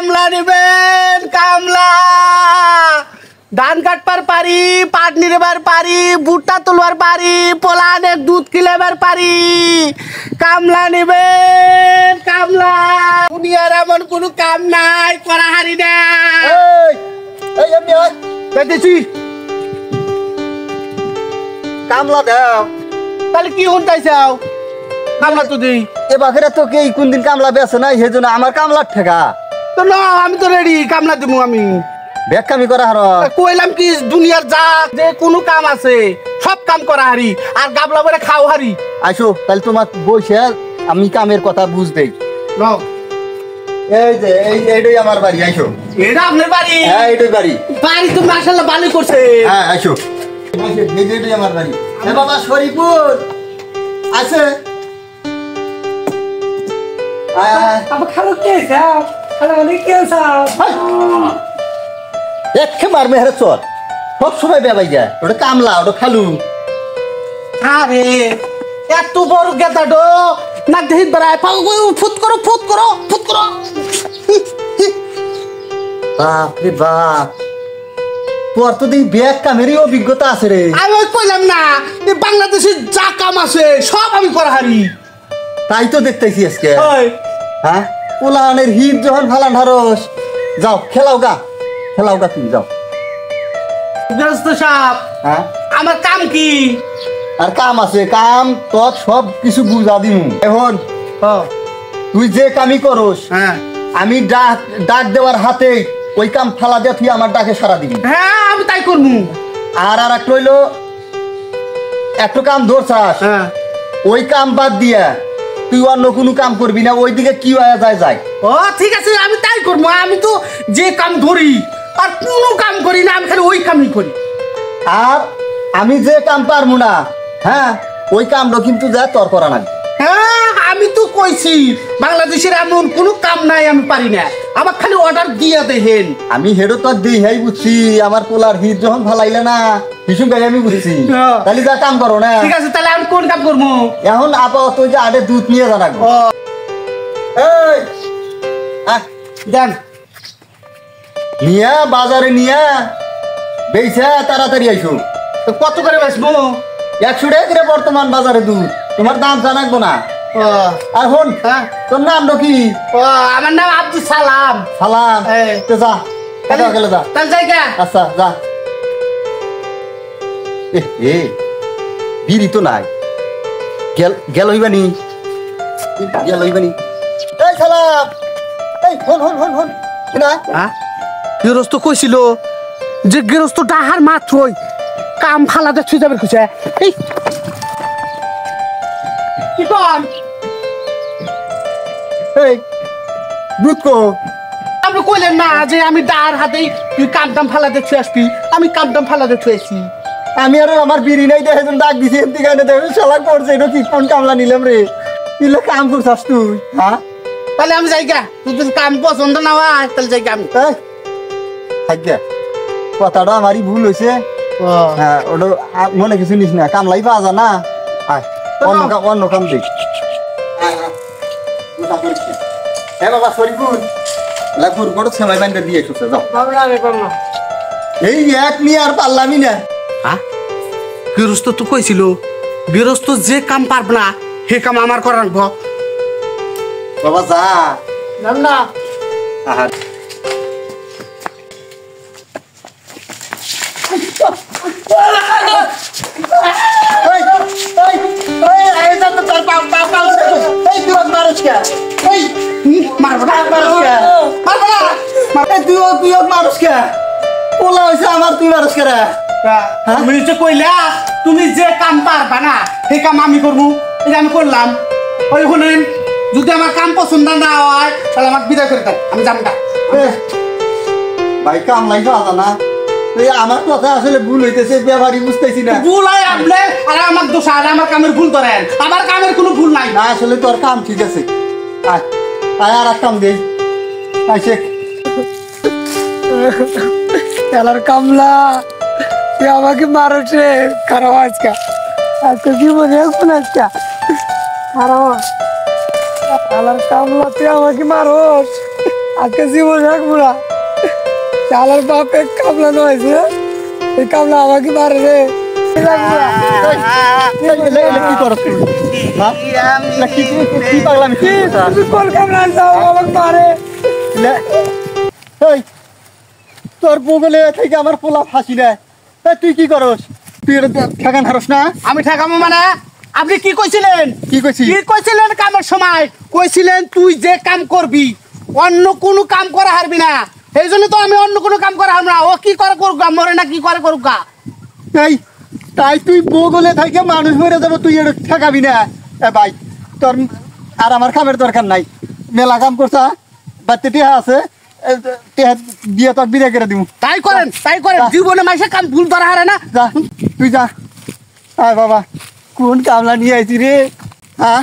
কামলা নেবেন কামলা ধান কাটবার পারি পাট নিবার পারি ভুট্টা তুলবার পারি পোলানের দুধ কিলাবার পারি কামলা নেবেন কামলা দুনিয়ার এমন কোনো কাম নাই করা হারি না এই আমি দেখতেছি কামলা দাও তাহলে কি হতাইছাও কামলা তো দিই এ বাকেরা তো কে কোন দিন কামলা বেছে নাই সেজন্য আমার কামলার ঠেকা তো না আমি তো রেডি কামলা দেবো আমি বেকামি করা হার কইলাম কি দুনিয়ার যা যে কোনো কাম আছে সব কাম করা হারি আর গাবলা বলে খাও হারি আইসো তাহলে তোমার বসে আমি কামের কথা বুঝ দেই নাও এই যে এইটাই আমার বাড়ি আইসো এটা আপনার বাড়ি হ্যাঁ এইটাই বাড়ি বাড়ি তো মাশাআল্লাহ ভালো করছে হ্যাঁ আইসো এই যে এইটাই আমার বাড়ি এ বাবা শরীফুল আছে আবার খালো কে যাও খালো মানে কে যাও একে মারবে হেরে চল সব সময় বেবাই যায় ওটা কামলা ওটা খালু আরে এত বড় গেদাডো না দেহিত বেড়ায় ফুট করো ফুট করো ফুট করো বাপ রে বাপ তোর তো দেখি ব্যাগ কামেরই অভিজ্ঞতা আছে রে আমি ওই কইলাম না এই বাংলাদেশের যা কাম আছে সব আমি করা হারি তাই তো দেখতেছি আজকে ওই হ্যাঁ পোলানের হিট যখন ফালান ধারস যাও খেলাও গা তুমি যাও গৃহস্থ সাহেব হ্যাঁ আমার কাম কি আর কাম আছে কাম তোর সব কিছু বুঝা দিমু এখন তুই যে কামই করস হ্যাঁ আমি ডাক দেওয়ার হাতে ওই কাম ফালা দিয়ে তুই আমার ডাকে সারা দিবি হ্যাঁ আমি তাই করবো আর একটা হইলো একটু কাম ধরছাস হ্যাঁ ওই কাম বাদ দিয়া তুই অন্য কোনো কাম করবি না ওইদিকে কি হয়ে যায় ও ঠিক আছে আমি তাই করবো আমি তো যে কাম ধরি আর কোনো কাম করি না আমি খালি ওই কামই করি আর আমি যে কাম পারবো না হ্যাঁ ওই কামটা কিন্তু যা তোর করা না হ্যাঁ আমি তো কইছি বাংলাদেশের এমন কোনো কাম নাই আমি পারি না আমার খালি অর্ডার দিয়া দেহেন আমি হেডো তোর দিই হাই বুঝছি আমার পোলার হিট যখন ফালাইলে না হিসুম গাড়ি আমি বুঝছি তাহলে যা কাম করো না ঠিক আছে তাহলে আমি কোন কাম করবো এখন আপাতত যে আড়ে দুধ নিয়ে জানাবো দেন নিয়া বাজারে নিয়া বেইছা তাড়াতাড়ি আইসো তো কত করে বেচবো 100 টাকা করে বর্তমান বাজারে দুধ তোমার দাম জানাকবো না আর হন হ্যাঁ তোর নাম কি আমার নাম আব্দুল সালাম সালাম তো যা গেলে যা তাহলে জায়গা আচ্ছা যা এ বিড়ি তো নাই গেল হইবানি এই সালাম এই হন না গৃহস্থ কইছিল যে গৃহস্থ ডাহার মাত্রই কাম ফালা দেখছি যাবে খুঁজে এই কি কন এই দুধ কো আপনি কইলেন না যে আমি ডাহার হাতেই তুই কামটাম ফালা দেখছি আসবি আমি কামটাম ফালা দেখছি আসি আমি আর আমার বিড়ি নাই দেখে ডাক দিছি এদিকে দেখে শালা করছে এটা কি কোন কামলা নিলাম রে নিলে কাম করছাস তুই হ্যাঁ তাহলে আমি যাইগা তুই যদি কাম পছন্দ না হয় তাহলে যাইগা আমি থাকবে কথাটা আমারই ভুল হয়েছে হ্যাঁ ওটা মনে কিছু নিস না কামলাই পাওয়া যা না অন্য কাম দেখ হ্যাঁ বাবা সরিপুর লাগুর বড় সেমাই বান্ধে দিয়ে এসেছে যাও এই এক নিয়ে আর পারলামই না গৃহস্থ তো কইছিল গৃহস্থ যে কাম পারব না হে কাম আমার করা রাখবো বাবা যা না আহা তুমি যে কাম পারবা না সেই কাম আমি করবো আমি করলাম ওই শুনেন যদি আমার কাম পছন্দ না হয় তাহলে আমার বিদায় করে দেন আমি যাবো না ভাই কামলাই পাওয়া না আমার কথা আসলে ভুল হইতেছে ব্যাপারই বুঝতেছি না ভুল হয় আপনি আর আমার দোষ আর আমার কামের ভুল ধরেন আমার কামের কোনো ভুল নাই না আসলে তোর কাম ঠিক আছে আর এক কাম দেই শেখ খেলার কামলা তুই আমাকে মারছে খারাপ আজকে কি মনে এখন আজকে খারাপ খেলার কামলা তুই আমাকে মারস আজকে জীবন রাখবো না শালার বাপ এক কামলা নয়েছে এই কামলা আমাকে মারে রে রাখবো না। কি করছ তুই হ্যাঁ কি পাগলামি কি তুমি কোন কামলা আনছাও আমাকে মারে এই তোর বগলে থেকে আমার পোলা ফাঁসি দেয় তুই কি করস তুই ঠেকান হারস না আমি ঠেকাবো মানে আপনি কি কইছিলেন কি কইছি কি কইছিলেন কামের সময় কইছিলেন তুই যে কাম করবি অন্য কোনো কাম করা হারবি না এই জন্য তো আমি অন্য কোনো কাম করা হারব না ও কি করে করুক মরে না কি করে করুক তাই তাই তুই বগলে থেকে মানুষ মরে যাবো তুই এটা ঠেকাবি না এ ভাই তোর আর আমার কামের দরকার নাই মেলা কাম করছা বাচ্চা টিহা আছে টিহা দিয়ে তোর বিদায় করে দিব তাই করেন জীবনে মাসে কাম ভুল ধরা হারে না যা তুই যা আয় বাবা কোন কামলা নিয়ে আইছি রে হ্যাঁ